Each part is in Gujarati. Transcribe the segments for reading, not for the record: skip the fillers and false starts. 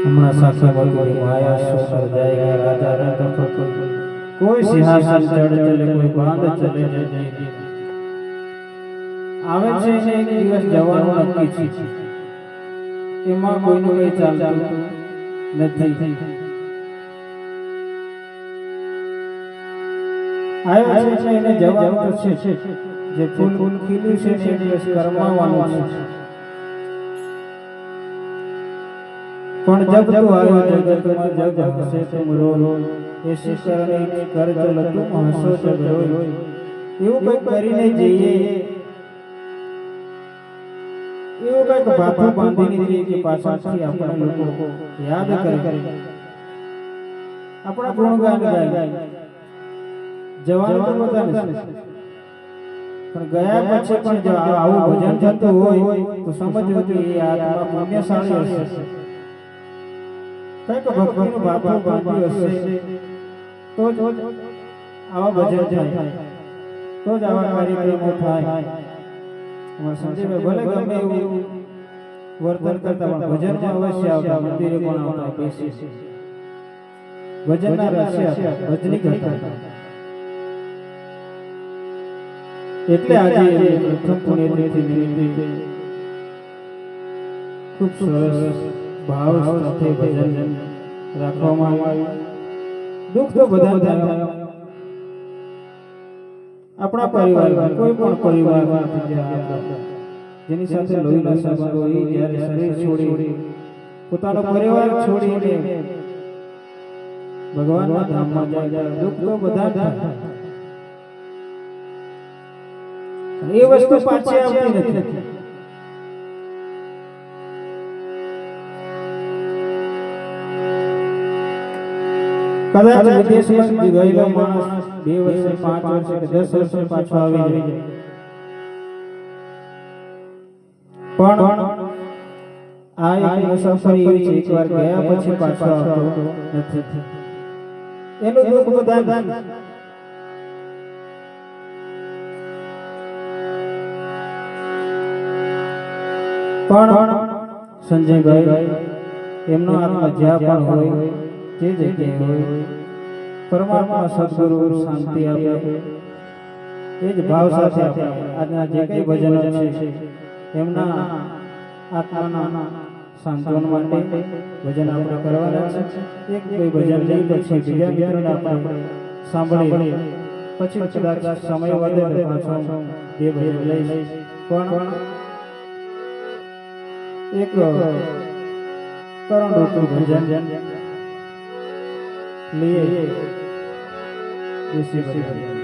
हमारा साथी बोली माया सोकर जाएगा राजा रंग कोई सिंहासन चढ़ चले कोई बांध चले આવે છે ને એક દિવસ જવાનું નક્કી છે એમાં કોઈનું કઈ ચાલતું નથી આવ્યો છે એને જવાનું છે જે ફૂલ ખીલ્યું છે તે દિવસ કરમાવાનું છે પણ જબ તું આવ્યો જગતમાં જગ હસે તુમ રો એસી કરણી કર ચલ તું હસો જગ રોય એવું કંઈક કરીને જઈએ એવું કંઈક બાપુ બાંધીને જઈએ કે પાછળથી આપણે લોકો યાદ કરે આપણા ગુણગાન ગાય જવાનું તો બધાને પણ ગયા પછી પણ જો આવું ભજન થતું હોય તો સમજવું કે એ આત્મા પુણ્યશાળી હશે કંઈક ભક્તિનું બાપુ બાંધ્યું હશે તો જ આવા ભજન થાય તો જ આવા કાર્યક્રમો થાય સંજયભાઈ ભલે ગમે એવું વર્તન કરતા પણ ભજનમાં અવશ્ય આવતા મંદિરે પણ આવતા બેસી ભજનના રસ્યા ભજની કરતા એટલે આજે પ્રથમ પુણ્યતિથિ નિમિત્તે ખૂબ સરસ ભાવ સાથે ભજન રાખવામાં આવ્યું દુઃખ તો બધા થાય આપણા પરિવારમાં કોઈ પણ પરિવારમાંથી જેની સાથે લોહીના સંબંધ હોય જ્યારે શરીર છોડી પોતાનો પરિવાર છોડીને ભગવાનના ધામમાં જાય દુઃખ તો બધા થાય એ વસ્તુ પાછી આવતી નથી કદાચ વિદેશમાં ગયેલો માણસ 2 વર્ષે 5 વર્ષે કે 10 વર્ષે પાછો આવી જાય પણ આ એક મુસાફરી એવી છે એકવાર ગયા પછી પાછો આવતો નથી એનું દુઃખ બધા પણ સંજયભાઈ એમનો આત્મા જ્યાં પણ હોય જે જગ્યાએ હોય પરમાત્મા સદગુરુ શાંતિ આપે એ જ ભાવ સાથે આજના જે કંઈ ભજનો છે એમના આત્માના સાંત્વન માટે ભજન આપણે કરવાના છે એક કોઈ ભજન લઈ પછી બીજા મિત્રોને આપણે સાંભળી પછી કદાચ સમય વધે તો પાછો બે ભજન લઈશ પણ એક કરણ ઋતુ ભજન लिए इसी भजन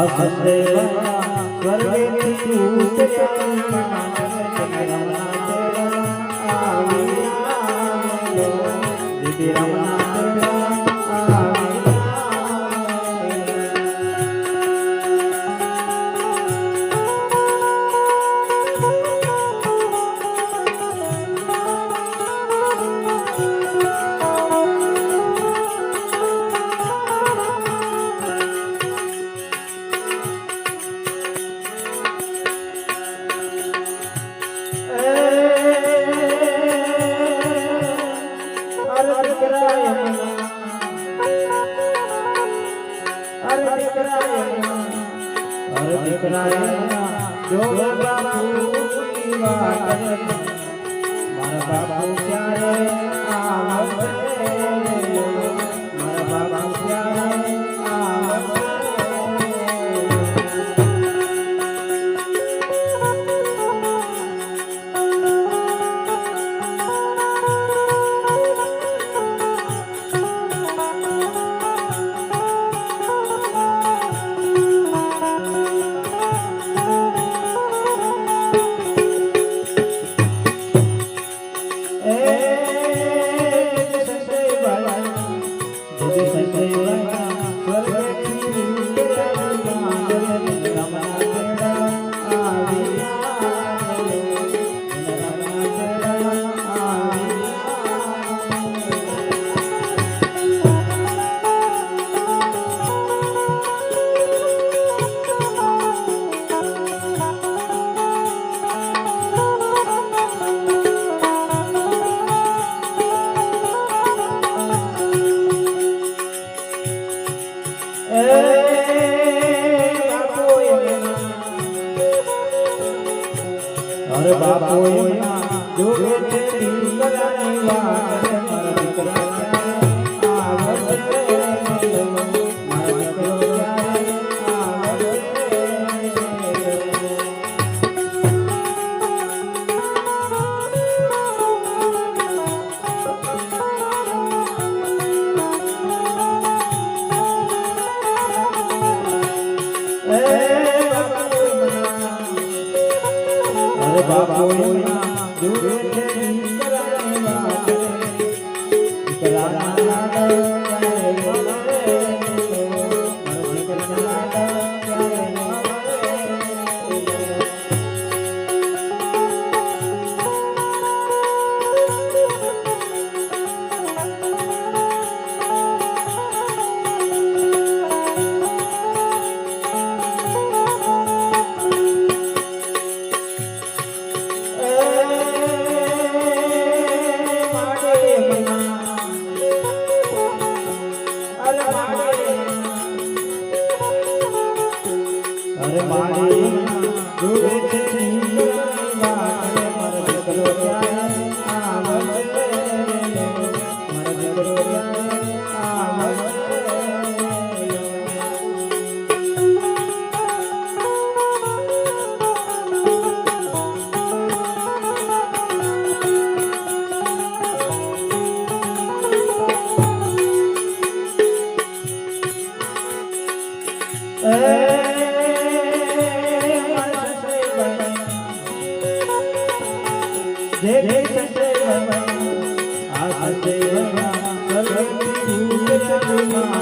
આ સંદેવા સ્વર્ગેથી છૂટ્યા રમણા તેરા આવી દીદી રમણા તેરા મારા બાપુ ક્યારે આવશે મારા બાપુ ક્યારે આવશે અરે બાપો જોગે છે દીકરાની વાત મારા દીકરા ક્યારે આવશે મારા દીકરો ક્યારે આવશે બાપો જોગે છે દીકરાની વાત દીકરાના અરે મારી જોગે છે દીકરાની વાત મારા દીકરો ક્યારે આવશે મારા દીકરો ક્યારે આવશે જે સંજય આ સંજય સર્વથી